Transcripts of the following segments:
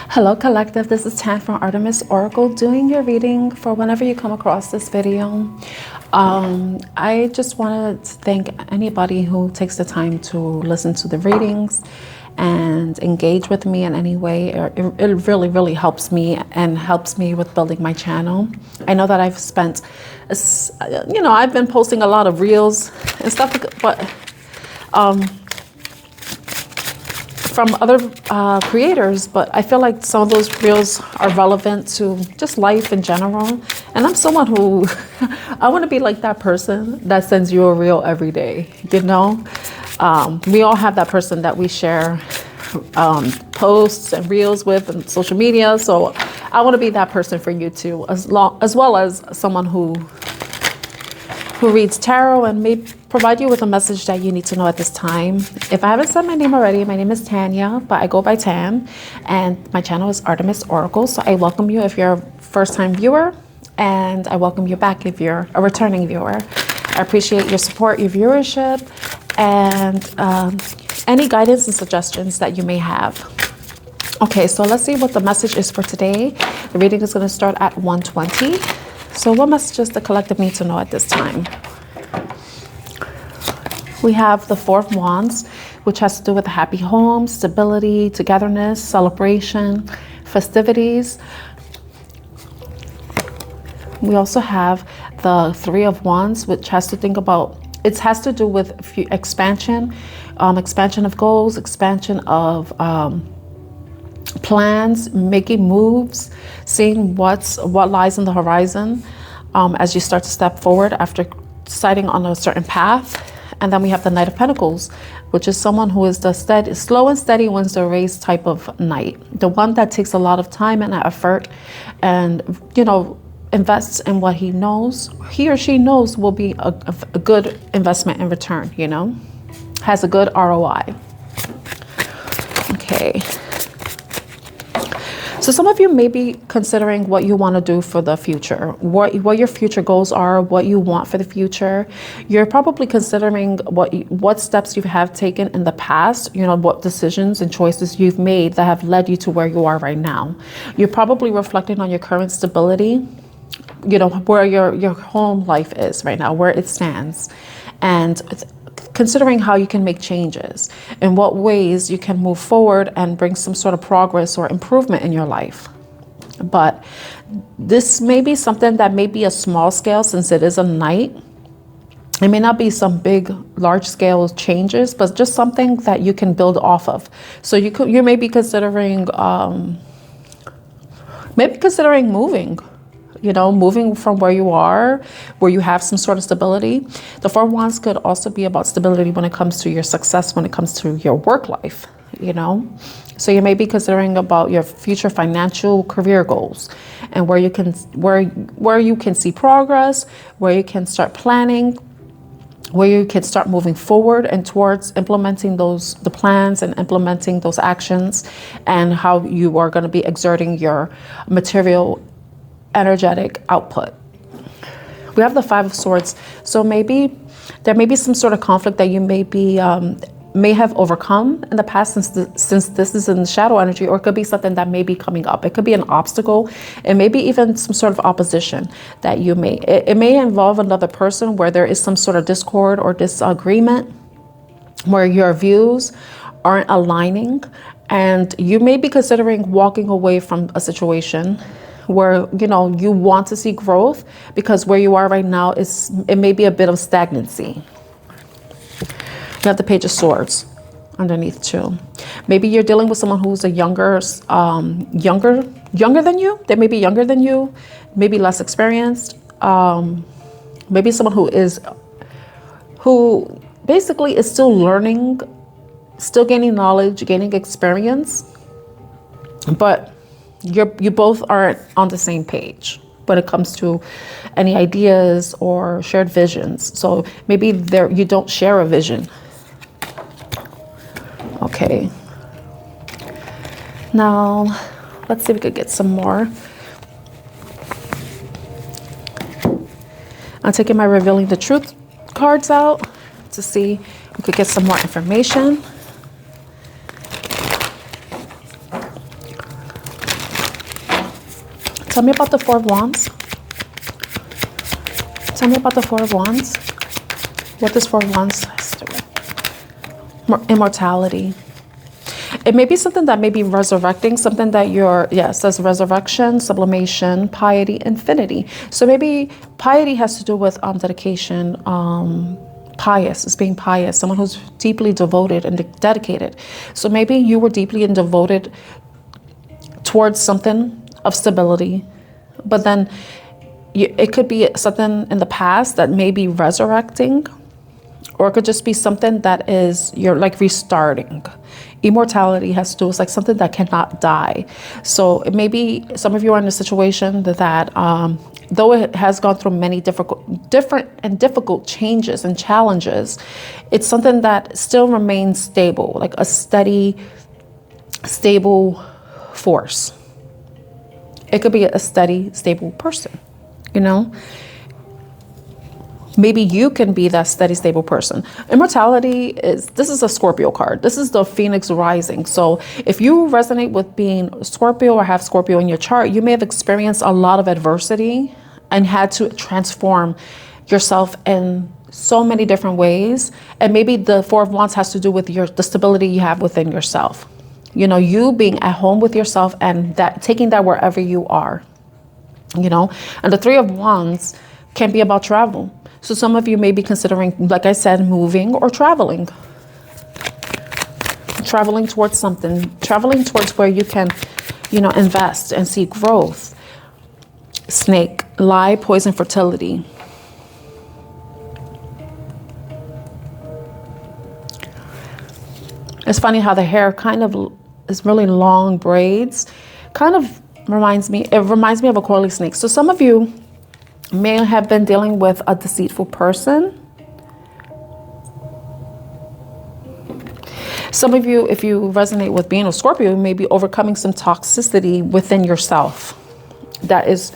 Hello collective, this is Tan from Artemis Oracle doing your reading for whenever you come across this video. I just wanted to thank anybody who takes the time to listen to the readings and engage with me in any way. It really helps me and helps me with building my channel. I know that I've spent, I've been posting a lot of reels and stuff, but from other creators, but I feel like some of those reels are relevant to just life in general. And I'm someone who, I want to be like that person that sends you a reel every day, you know? We all have that person that we share posts and reels with on social media. So I want to be that person for you too, as well as someone who reads tarot and may provide you with a message that you need to know at this time. If I haven't said my name already, my name is Tanya, but I go by Tam, and my channel is Artemis Oracle. So I welcome you if you're a first-time viewer, and I welcome you back if you're a returning viewer. I appreciate your support, your viewership, and any guidance and suggestions that you may have. Okay, so let's see what the message is for today. The reading is going to start at 1:20. So what messages the collective need to know at this time? We have the Four of Wands, which has to do with a happy home, stability, togetherness, celebration, festivities. We also have the Three of Wands, which has to do with expansion, expansion of goals, expansion of plans, making moves, seeing what lies in the horizon as you start to step forward after deciding on a certain path. And then we have the Knight of Pentacles, which is someone who is the slow and steady wins the race type of knight. The one that takes a lot of time and effort and, invests in what he or she knows will be a good investment in return, has a good ROI. Okay. So some of you may be considering what you want to do for the future, what your future goals are, what you want for the future. You're probably considering what steps you have taken in the past, what decisions and choices you've made that have led you to where you are right now. You're probably reflecting on your current stability, where your home life is right now, where it stands, and considering how you can make changes, in what ways you can move forward and bring some sort of progress or improvement in your life. But this may be something that may be a small scale, since it is a night. It may not be some big, large scale changes, but just something that you can build off of. So you may be considering moving. Moving from where you are, where you have some sort of stability. The Four of Wands could also be about stability when it comes to your success, when it comes to your work life, So you may be considering about your future financial career goals and where you can see progress, where you can start planning, where you can start moving forward and towards implementing the plans and implementing those actions, and how you are going to be exerting your material energetic output. We have the Five of Swords. So maybe there may be some sort of conflict that you may have overcome in the past, since this is in the shadow energy, or it could be something that may be coming up. It could be an obstacle, and maybe even some sort of opposition that it may involve another person where there is some sort of discord or disagreement, where your views aren't aligning, and you may be considering walking away from a situation where you want to see growth, because where you are right now it may be a bit of stagnancy. You have the Page of Swords underneath too. Maybe you're dealing with someone who's younger than you. They may be younger than you, maybe less experienced. Maybe someone who basically is still learning, still gaining knowledge, gaining experience, but you both are on the same page when it comes to any ideas or shared visions. So maybe you don't share a vision. Okay. Now, let's see if we could get some more. I'm taking my Revealing the Truth cards out to see if we could get some more information. Tell me about the Four of Wands. Tell me about the Four of Wands. What does Four of Wands has to do with? Immortality. It may be something that may be resurrecting, something that you're, yes, says resurrection, sublimation, piety, infinity. So maybe piety has to do with dedication, pious, is being pious, someone who's deeply devoted and dedicated. So maybe you were deeply and devoted towards something of stability, but then it could be something in the past that may be resurrecting, or it could just be something that is, you're like restarting. Immortality has to do with like something that cannot die. So it may be some of you are in a situation that though it has gone through many different and difficult changes and challenges, it's something that still remains stable, like a steady, stable force. It could be a steady, stable person, you know? Maybe you can be that steady, stable person. Immortality this is a Scorpio card. This is the Phoenix rising. So if you resonate with being Scorpio or have Scorpio in your chart, you may have experienced a lot of adversity and had to transform yourself in so many different ways. And maybe the Four of Wands has to do with the stability you have within yourself. You know, you being at home with yourself and that taking that wherever you are, you know. And the Three of Wands can be about travel. So some of you may be considering, like I said, moving or traveling. Traveling towards something. Traveling towards where you can, you know, invest and see growth. Snake, lie, poison, fertility. It's funny how the hair kind of is really long braids. Kind of reminds me of a coily snake. So some of you may have been dealing with a deceitful person. Some of you, if you resonate with being a Scorpio, you may be overcoming some toxicity within yourself that is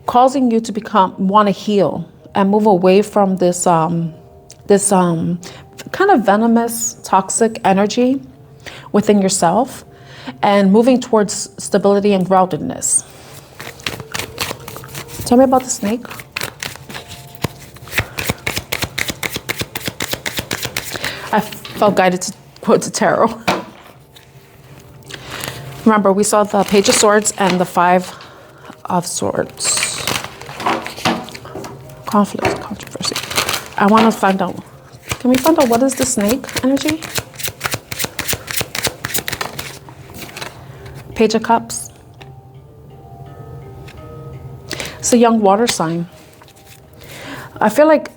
causing you to want to heal and move away from this kind of venomous, toxic energy within yourself and moving towards stability and groundedness. Tell me about the snake. I felt guided to quote the tarot. Remember, we saw the Page of Swords and the Five of Swords. Conflict, controversy. I want to find out. Can we find out what is the snake energy? Page of Cups. It's a young water sign. I feel like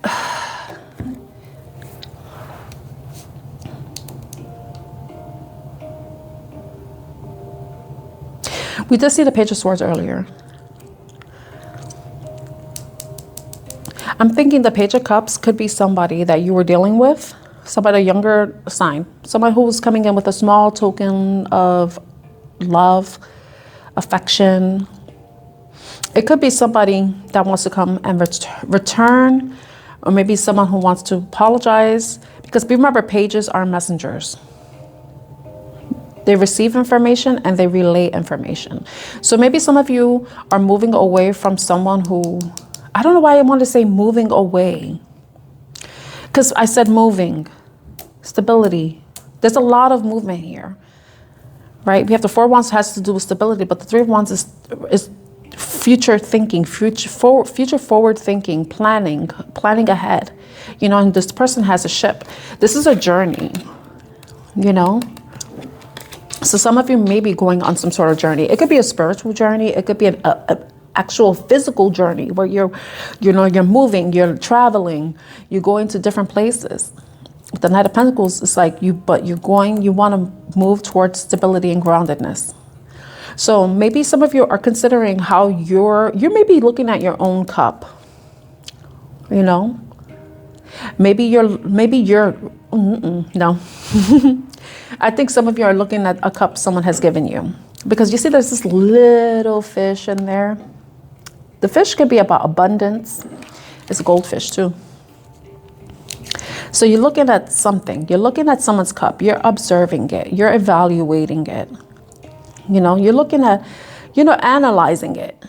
we did see the Page of Swords earlier. I'm thinking the Page of Cups could be somebody that you were dealing with, somebody a younger sign, someone who's coming in with a small token of love, affection. It could be somebody that wants to come and return, or maybe someone who wants to apologize, because remember, pages are messengers. They receive information and they relay information. So maybe some of you are moving away from someone who, I don't know why I want to say moving away, because I said moving, stability. There's a lot of movement here, right? We have the Four of Wands has to do with stability, but the Three of Wands is future thinking, future forward thinking, planning ahead, you know. And this person has a ship. This is a journey, you know. So some of you may be going on some sort of journey. It could be a spiritual journey. It could be an actual physical journey where you're moving, you're traveling, you're going to different places. With the Knight of Pentacles, it's like you want to move towards stability and groundedness. So maybe some of you are considering how you may be looking at your own cup, you know. Maybe you're no. I think some of you are looking at a cup someone has given you, because you see there's this little fish in there. The fish could be about abundance. It's a goldfish too. So you're looking at something. You're looking at someone's cup. You're observing it. You're evaluating it. You know, you're looking at, analyzing it.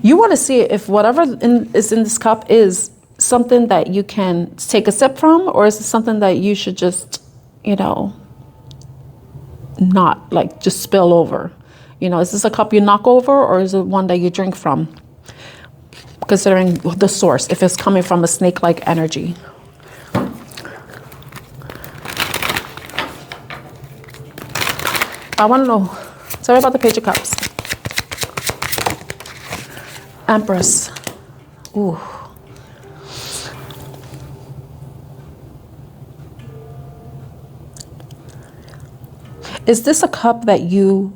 You want to see if whatever is in this cup is something that you can take a sip from, or is it something that you should just, you know, not like just spill over. You know, is this a cup you knock over, or is it one that you drink from? Considering the source, if it's coming from a snake-like energy. I want to know. Tell me about the Page of Cups. Empress. Ooh. Is this a cup that you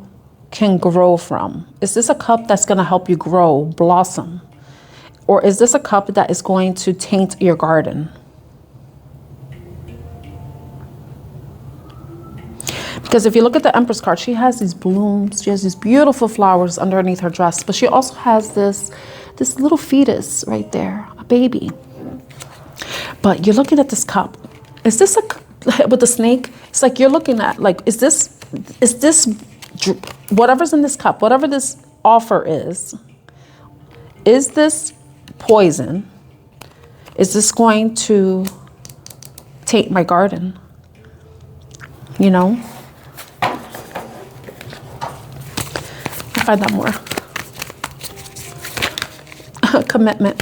can grow from? Is this a cup that's going to help you grow, blossom? Or is this a cup that is going to taint your garden? Because if you look at the Empress card, she has these blooms. She has these beautiful flowers underneath her dress. But she also has this little fetus right there, a baby. But you're looking at this cup. Is this with the snake? It's like you're looking at, like, is this whatever's in this cup, whatever this offer is this poison? Is this going to taint my garden? You know? I'll find out more. Commitment.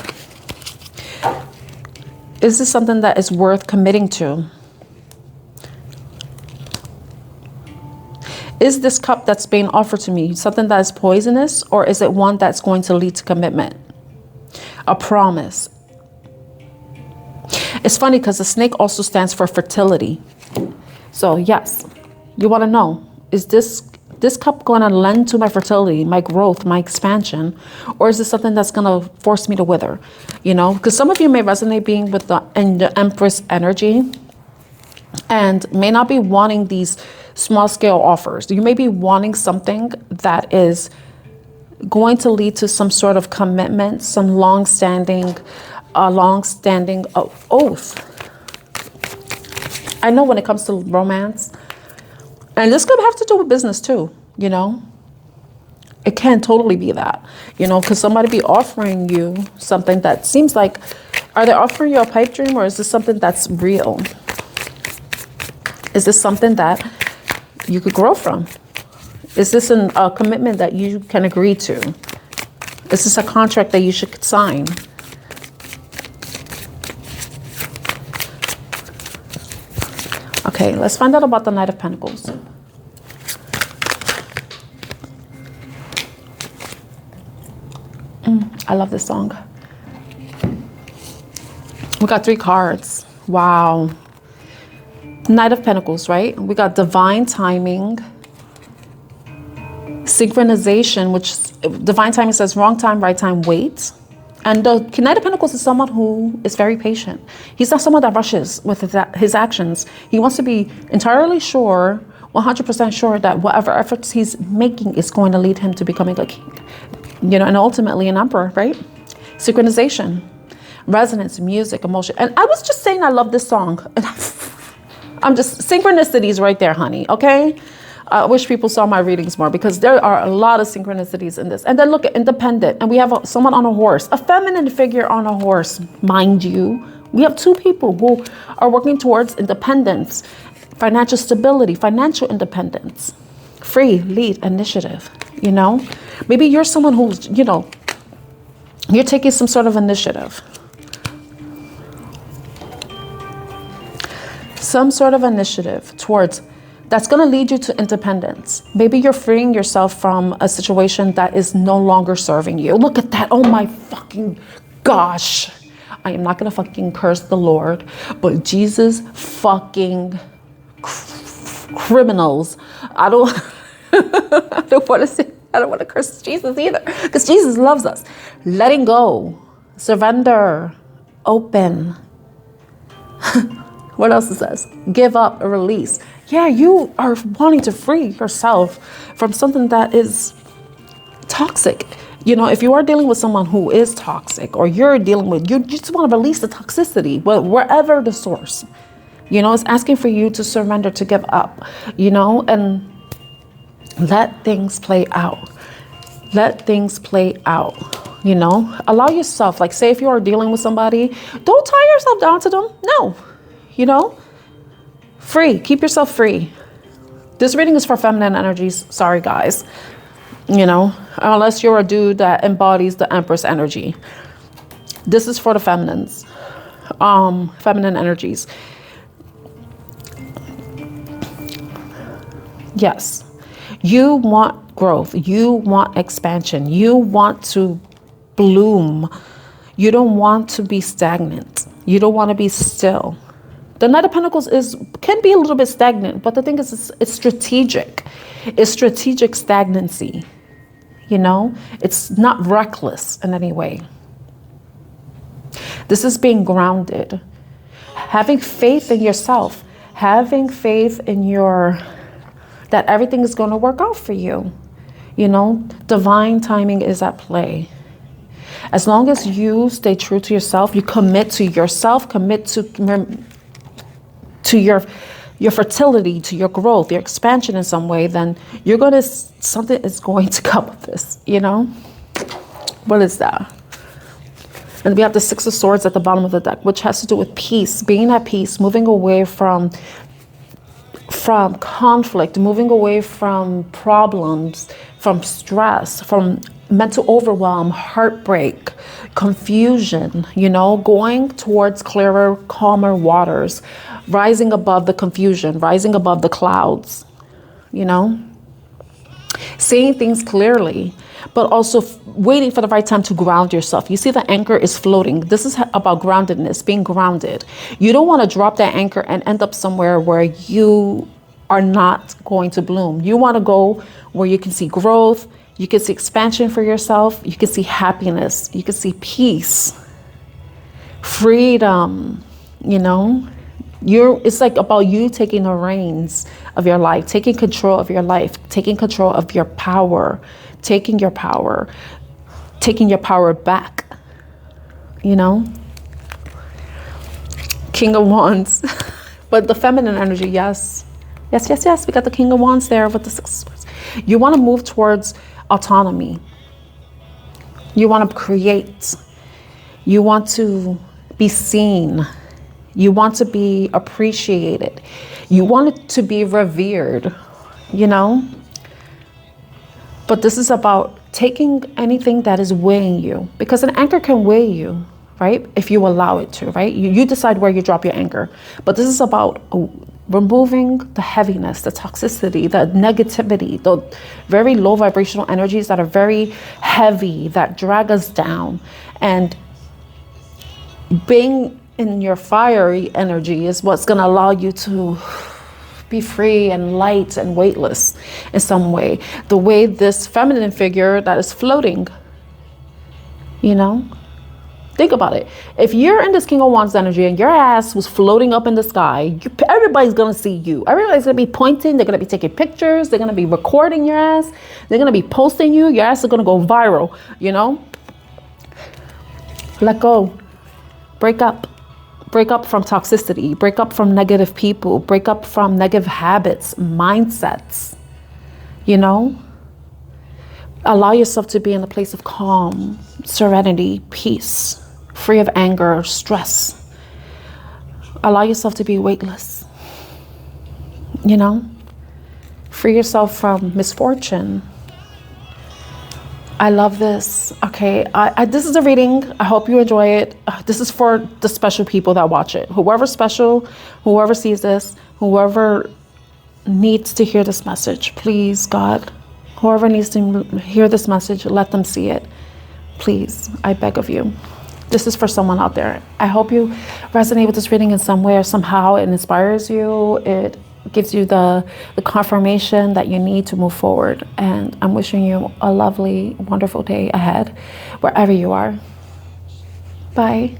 Is this something that is worth committing to? Is this cup that's being offered to me something that is poisonous, or is it one that's going to lead to commitment? A promise. It's funny because the snake also stands for fertility. So yes, you want to know, is this cup going to lend to my fertility, my growth, my expansion, or is this something that's going to force me to wither? You know, because some of you may resonate being with the Empress energy and may not be wanting these small scale offers. You may be wanting something that is going to lead to some sort of commitment, some long-standing oath. I know when it comes to romance, and this could have to do with business too, you know, it can totally be that, you know, because somebody be offering you something that seems like, are they offering you a pipe dream, or is this something that's real? Is this something that you could grow from? Is this a commitment that you can agree to? Is this a contract that you should sign? Okay, let's find out about the Knight of Pentacles. I love this song. We got 3 cards. Wow. Knight of Pentacles, right? We got divine timing, synchronization, which divine timing says wrong time, right time, wait. And the Knight of Pentacles is someone who is very patient. He's not someone that rushes with his actions. He wants to be entirely sure, 100% sure that whatever efforts he's making is going to lead him to becoming a king. You know, and ultimately an emperor, right? Synchronization, resonance, music, emotion. And I was just saying I love this song. I'm just, synchronicities right there, honey, okay? I wish people saw my readings more, because there are a lot of synchronicities in this. And then look at independent, and we have someone on a horse, a feminine figure on a horse, mind you. We have 2 people who are working towards independence, financial stability, financial independence, free, lead, initiative, you know? Maybe you're someone who's, you know, you're taking some sort of initiative. Some sort of initiative towards that's going to lead you to independence. Maybe you're freeing yourself from a situation that is no longer serving you. Look at that. Oh my fucking gosh. I am not going to fucking curse the Lord, but Jesus fucking criminals. I don't want to say, I don't want to curse Jesus either, because Jesus loves us. Letting go, surrender, open. What else it says? Give up, release. Yeah, you are wanting to free yourself from something that is toxic. You know, if you are dealing with someone who is toxic, or you're dealing with, you just want to release the toxicity, wherever the source, you know, it's asking for you to surrender, to give up, you know, and let things play out. Let things play out. You know, allow yourself, like say if you are dealing with somebody, don't tie yourself down to them. No, you know, free, keep yourself free. This reading is for feminine energies. Sorry, guys. You know, unless you're a dude that embodies the Empress energy. This is for the feminines, feminine energies. Yes, you want growth. You want expansion. You want to bloom. You don't want to be stagnant. You don't want to be still. The Knight of Pentacles can be a little bit stagnant, but the thing is, it's strategic. It's strategic stagnancy. You know, it's not reckless in any way. This is being grounded, having faith in yourself, having faith in that everything is going to work out for you. You know, divine timing is at play. As long as you stay true to yourself, you commit to yourself, commit to your fertility, to your growth, your expansion in some way, then something is going to come of this, you know? What is that? And we have the Six of Swords at the bottom of the deck, which has to do with peace, being at peace, moving away from conflict, moving away from problems, from stress, from mental overwhelm, heartbreak, confusion, you know, going towards clearer, calmer waters, rising above the confusion, rising above the clouds, you know, seeing things clearly, but also waiting for the right time to ground yourself. You see, the anchor is floating. This is about groundedness, being grounded. You don't want to drop that anchor and end up somewhere where you are not going to bloom. You want to go where you can see growth, you can see expansion for yourself, you can see happiness, you can see peace, freedom, you know. It's like about you taking the reins of your life, taking control of your life, taking control of your power, taking your power back, you know. King of Wands. But the feminine energy, yes. Yes. We got the King of Wands there with the Six of Swords. You want to move towards autonomy. You want to create. You want to be seen. You want to be appreciated. You want it to be revered, you know? But this is about taking anything that is weighing you, because an anchor can weigh you, right? If you allow it to, right? You decide where you drop your anchor. But this is about removing the heaviness, the toxicity, the negativity, the very low vibrational energies that are very heavy, that drag us down. And being in your fiery energy is what's going to allow you to be free and light and weightless in some way. The way this feminine figure that is floating, you know, think about it. If you're in this King of Wands energy and your ass was floating up in the sky, everybody's going to see you. Everybody's going to be pointing. They're going to be taking pictures. They're going to be recording your ass. They're going to be posting you. Your ass is going to go viral, you know. Let go. Break up. Break up from toxicity, break up from negative people, break up from negative habits, mindsets, you know? Allow yourself to be in a place of calm, serenity, peace, free of anger, stress. Allow yourself to be weightless, you know? Free yourself from misfortune. I love this. Okay, this is a reading. I hope you enjoy it. This is for the special people that watch it. Whoever's special, whoever sees this, whoever needs to hear this message, please, God, whoever needs to hear this message, let them see it. Please, I beg of you. This is for someone out there. I hope you resonate with this reading in some way or somehow. It inspires you. It gives you the confirmation that you need to move forward. And I'm wishing you a lovely, wonderful day ahead, wherever you are. Bye.